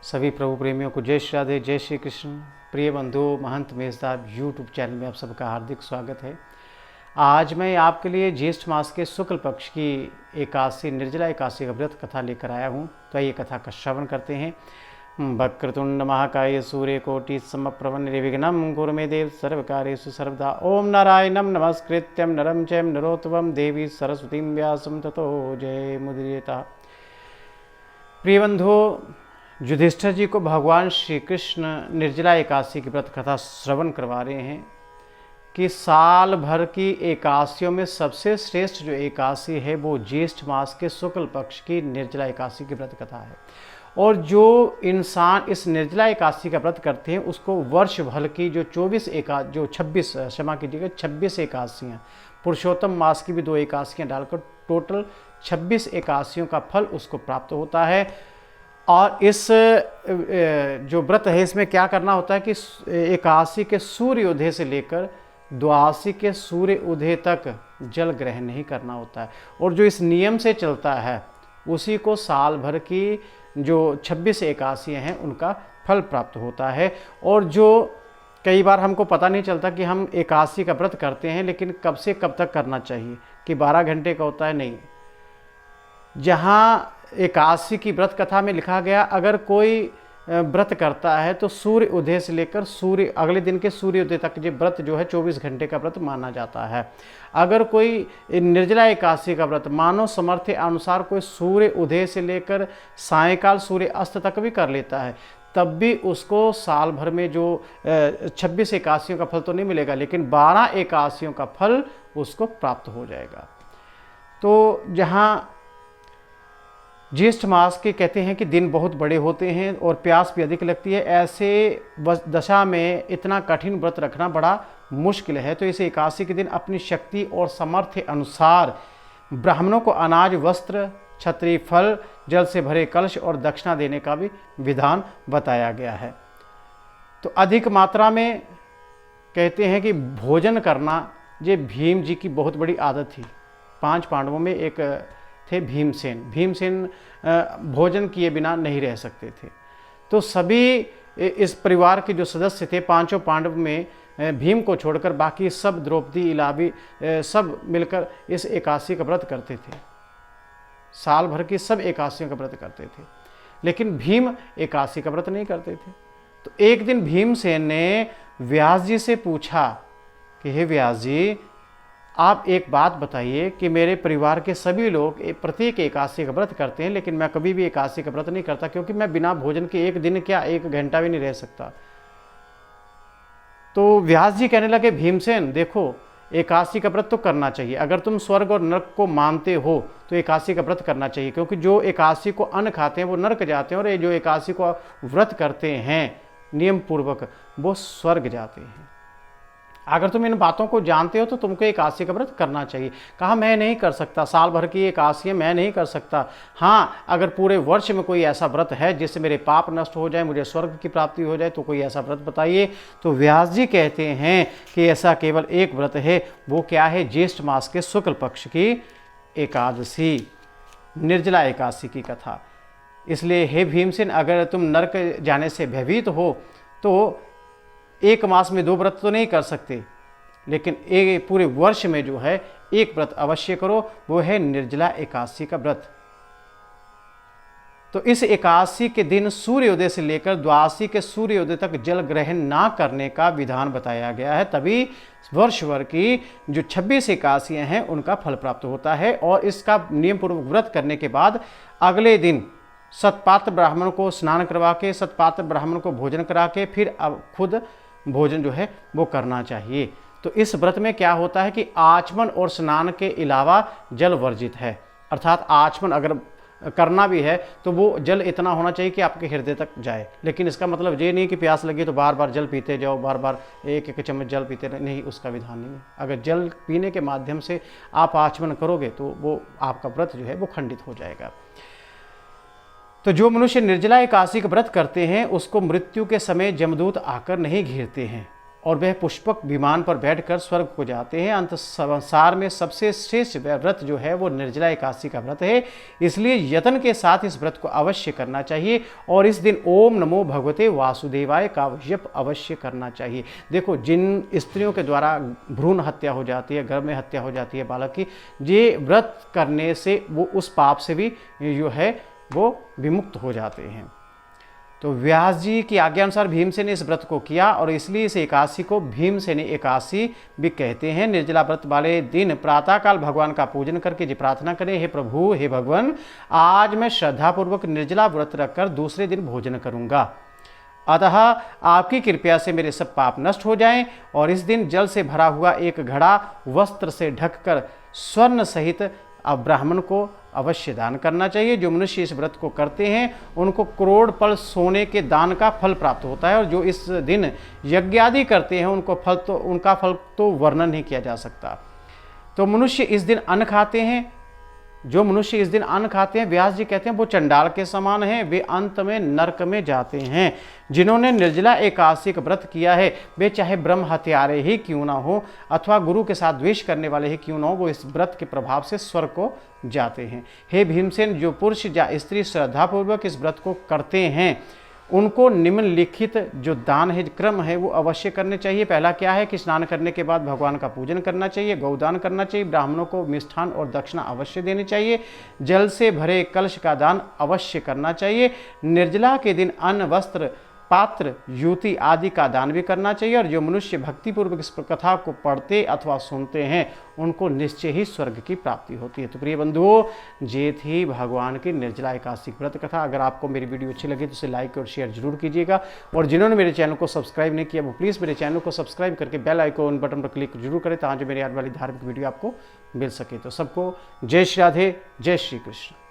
सभी प्रभु प्रेमियों को जय श्री राधे, जय श्री कृष्ण। प्रिय बंधु, महंत मेजदार यूट्यूब चैनल में आप सबका हार्दिक स्वागत है। आज मैं आपके लिए ज्येष्ठ मास के शुक्ल पक्ष की एकादशी निर्जला एकादशी का व्रत कथा लेकर आया हूँ। तो ये कथा का श्रवण करते हैं। वक्रतुंड महाकाय सूर्यकोटि समप्रभ निर्विघ्नं कुरु मे देव सर्वकार्येषु सर्वदा। ओम नारायणं नमस्कृत्यं नरं चैव नरोत्तमं देवी सरस्वतीं व्यासं ततो जय मुदीरयेत्। प्रिय बंधु, युधिष्ठिर जी को भगवान श्री कृष्ण निर्जला एकादशी की व्रत कथा श्रवण करवा रहे हैं कि साल भर की एकादशियों में सबसे श्रेष्ठ जो एकादशी है वो ज्येष्ठ मास के शुक्ल पक्ष की निर्जला एकादशी की व्रत कथा है। और जो इंसान इस निर्जला एकादशी का व्रत करते हैं उसको वर्ष भर की जो 26 एकादशियाँ, पुरुषोत्तम मास की भी 2 एकादशियाँ डालकर टोटल 26 एकादशियों का फल उसको प्राप्त होता है। और इस जो व्रत है इसमें क्या करना होता है कि एकादशी के सूर्योदय से लेकर द्वादशी के सूर्य उदय तक जल ग्रहण नहीं करना होता है। और जो इस नियम से चलता है उसी को साल भर की जो 26 एकादशियाँ हैं उनका फल प्राप्त होता है। और जो कई बार हमको पता नहीं चलता कि हम एकादशी का व्रत करते हैं, लेकिन कब से कब तक करना चाहिए, कि 12 घंटे का होता है, नहीं। जहाँ एकादशी की व्रत कथा में लिखा गया अगर कोई व्रत करता है तो सूर्य उदय से लेकर सूर्य अगले दिन के सूर्योदय तक ये व्रत जो है 24 घंटे का व्रत माना जाता है। अगर कोई निर्जला एकादशी का व्रत मानव समर्थ अनुसार कोई सूर्य उदय से लेकर सायंकाल सूर्य अस्त तक भी कर लेता है, तब भी उसको साल भर में जो 26 एकादशियों का फल तो नहीं मिलेगा, लेकिन 12 एकादशियों का फल उसको प्राप्त हो जाएगा। तो जहाँ ज्येष्ठ मास के कहते हैं कि दिन बहुत बड़े होते हैं और प्यास भी अधिक लगती है, ऐसे दशा में इतना कठिन व्रत रखना बड़ा मुश्किल है। तो इस एकादशी के दिन अपनी शक्ति और सामर्थ्य अनुसार ब्राह्मणों को अनाज, वस्त्र, छत्री, फल, जल से भरे कलश और दक्षिणा देने का भी विधान बताया गया है। तो अधिक मात्रा में कहते हैं कि भोजन करना ये भीम जी की बहुत बड़ी आदत थी। 5 पांडवों में एक थे भीमसेन। भीमसेन भोजन किए बिना नहीं रह सकते थे। तो सभी इस परिवार के जो सदस्य थे, 5 पांडव में भीम को छोड़कर बाकी सब, द्रौपदी इलावी सब मिलकर इस एकादशी का व्रत करते थे। साल भर की सब एकादशियों का व्रत करते थे, लेकिन भीम एकादशी का व्रत नहीं करते थे। तो एक दिन भीमसेन ने व्यास जी से पूछा कि हे व्यास जी, आप एक बात बताइए कि मेरे परिवार के सभी लोग प्रत्येक एकादशी का व्रत करते हैं, लेकिन मैं कभी भी एकादशी का व्रत नहीं करता, क्योंकि मैं बिना भोजन के एक दिन क्या 1 घंटा भी नहीं रह सकता। तो व्यास जी कहने लगे, भीमसेन देखो, एकादशी का व्रत तो करना चाहिए। अगर तुम स्वर्ग और नरक को मानते हो तो एकादशी का व्रत करना चाहिए, क्योंकि जो एकादशी को अन्न खाते हैं वो नरक जाते हैं, और ये जो एकादशी को व्रत करते हैं नियम पूर्वक वो स्वर्ग जाते हैं। अगर तुम इन बातों को जानते हो तो तुमको एकादशी का व्रत करना चाहिए। कहा, मैं नहीं कर सकता, साल भर की एकादशी मैं नहीं कर सकता। हाँ, अगर पूरे वर्ष में कोई ऐसा व्रत है जिससे मेरे पाप नष्ट हो जाए, मुझे स्वर्ग की प्राप्ति हो जाए, तो कोई ऐसा व्रत बताइए। तो व्यास जी कहते हैं कि ऐसा केवल एक व्रत है। वो क्या है? ज्येष्ठ मास के शुक्ल पक्ष की एकादशी, निर्जला एकादशी की कथा। इसलिए हे भीमसेन, अगर तुम नरक जाने से भयभीत हो तो एक मास में 2 व्रत तो नहीं कर सकते, लेकिन एक पूरे वर्ष में जो है एक व्रत अवश्य करो, वो है निर्जला एकादशी का व्रत। तो इस एकादशी के दिन सूर्योदय से लेकर द्वादशी के सूर्योदय तक जल ग्रहण ना करने का विधान बताया गया है, तभी वर्ष भर की जो 26 एकादशियां हैं उनका फल प्राप्त होता है। और इसका नियम पूर्वक व्रत करने के बाद अगले दिन सतपात्र ब्राह्मण को स्नान करवा के, सतपात्र ब्राह्मण को भोजन करा के फिर अब खुद भोजन जो है वो करना चाहिए। तो इस व्रत में क्या होता है कि आचमन और स्नान के अलावा जल वर्जित है। अर्थात आचमन अगर करना भी है तो वो जल इतना होना चाहिए कि आपके हृदय तक जाए, लेकिन इसका मतलब ये नहीं कि प्यास लगी तो बार बार जल पीते जाओ, बार बार एक चम्मच जल पीते नहीं, उसका विधान नहीं है। अगर जल पीने के माध्यम से आप आचमन करोगे तो वो आपका व्रत जो है वो खंडित हो जाएगा। तो जो मनुष्य निर्जला एकादशी का व्रत करते हैं उसको मृत्यु के समय यमदूत आकर नहीं घेरते हैं, और वह पुष्पक विमान पर बैठकर स्वर्ग को जाते हैं। अंत संसार में सबसे श्रेष्ठ व्रत जो है वो निर्जला एकादशी का व्रत है, इसलिए यत्न के साथ इस व्रत को अवश्य करना चाहिए और इस दिन ओम नमो भगवते वासुदेवाय का जप अवश्य करना चाहिए। देखो, जिन स्त्रियों के द्वारा भ्रूण हत्या हो जाती है, गर्भ में हत्या हो जाती है बालक की, ये व्रत करने से वो उस पाप से भी जो है वो विमुक्त हो जाते हैं। तो व्यास जी की आज्ञा अनुसार भीमसेन ने इस व्रत को किया और इसलिए इस एकादशी को भीमसेनी एकादशी भी कहते हैं। निर्जला व्रत वाले दिन प्रातःकाल भगवान का पूजन करके जी प्रार्थना करें, हे प्रभु, हे भगवान, आज मैं श्रद्धापूर्वक निर्जला व्रत रखकर दूसरे दिन भोजन करूंगा, अतः आपकी कृपया से मेरे सब पाप नष्ट हो जाएं और इस दिन जल से भरा हुआ एक घड़ा वस्त्र से ढककर स्वर्ण सहित ब्राह्मण को अवश्य दान करना चाहिए। जो मनुष्य इस व्रत को करते हैं उनको करोड़ पल सोने के दान का फल प्राप्त होता है और जो इस दिन यज्ञ आदि करते हैं उनका फल तो वर्णन नहीं किया जा सकता। तो मनुष्य इस दिन अन्न खाते हैं, जो मनुष्य इस दिन अन्न खाते हैं, व्यास जी कहते हैं वो चंडाल के समान हैं, वे अंत में नरक में जाते हैं। जिन्होंने निर्जला एकादशी का व्रत किया है वे चाहे ब्रह्म हत्यारे ही क्यों ना हो अथवा गुरु के साथ द्वेष करने वाले ही क्यों ना हो, वो इस व्रत के प्रभाव से स्वर्ग को जाते हैं। हे भीमसेन, जो पुरुष या स्त्री श्रद्धापूर्वक इस व्रत को करते हैं उनको निम्नलिखित जो दान है, क्रम है, वो अवश्य करने चाहिए। पहला क्या है कि स्नान करने के बाद भगवान का पूजन करना चाहिए, गौदान करना चाहिए, ब्राह्मणों को मिष्ठान और दक्षिणा अवश्य देनी चाहिए, जल से भरे कलश का दान अवश्य करना चाहिए, निर्जला के दिन अन्न, वस्त्र, पात्र, युति आदि का दान भी करना चाहिए और जो मनुष्य भक्तिपूर्वक इस कथा को पढ़ते अथवा सुनते हैं उनको निश्चय ही स्वर्ग की प्राप्ति होती है। तो प्रिय बंधुओं, ये थी भगवान की निर्जला एकादशी व्रत कथा। अगर आपको मेरी वीडियो अच्छी लगी तो उसे लाइक और शेयर जरूर कीजिएगा और जिन्होंने मेरे चैनल को सब्सक्राइब नहीं किया वो प्लीज़ मेरे चैनल को सब्सक्राइब करके बेल आइकॉन बटन पर क्लिक जरूर करें ताकि मेरी आने वाली धार्मिक वीडियो आपको मिल सके। तो सबको जय श्री राधे, जय श्री कृष्ण।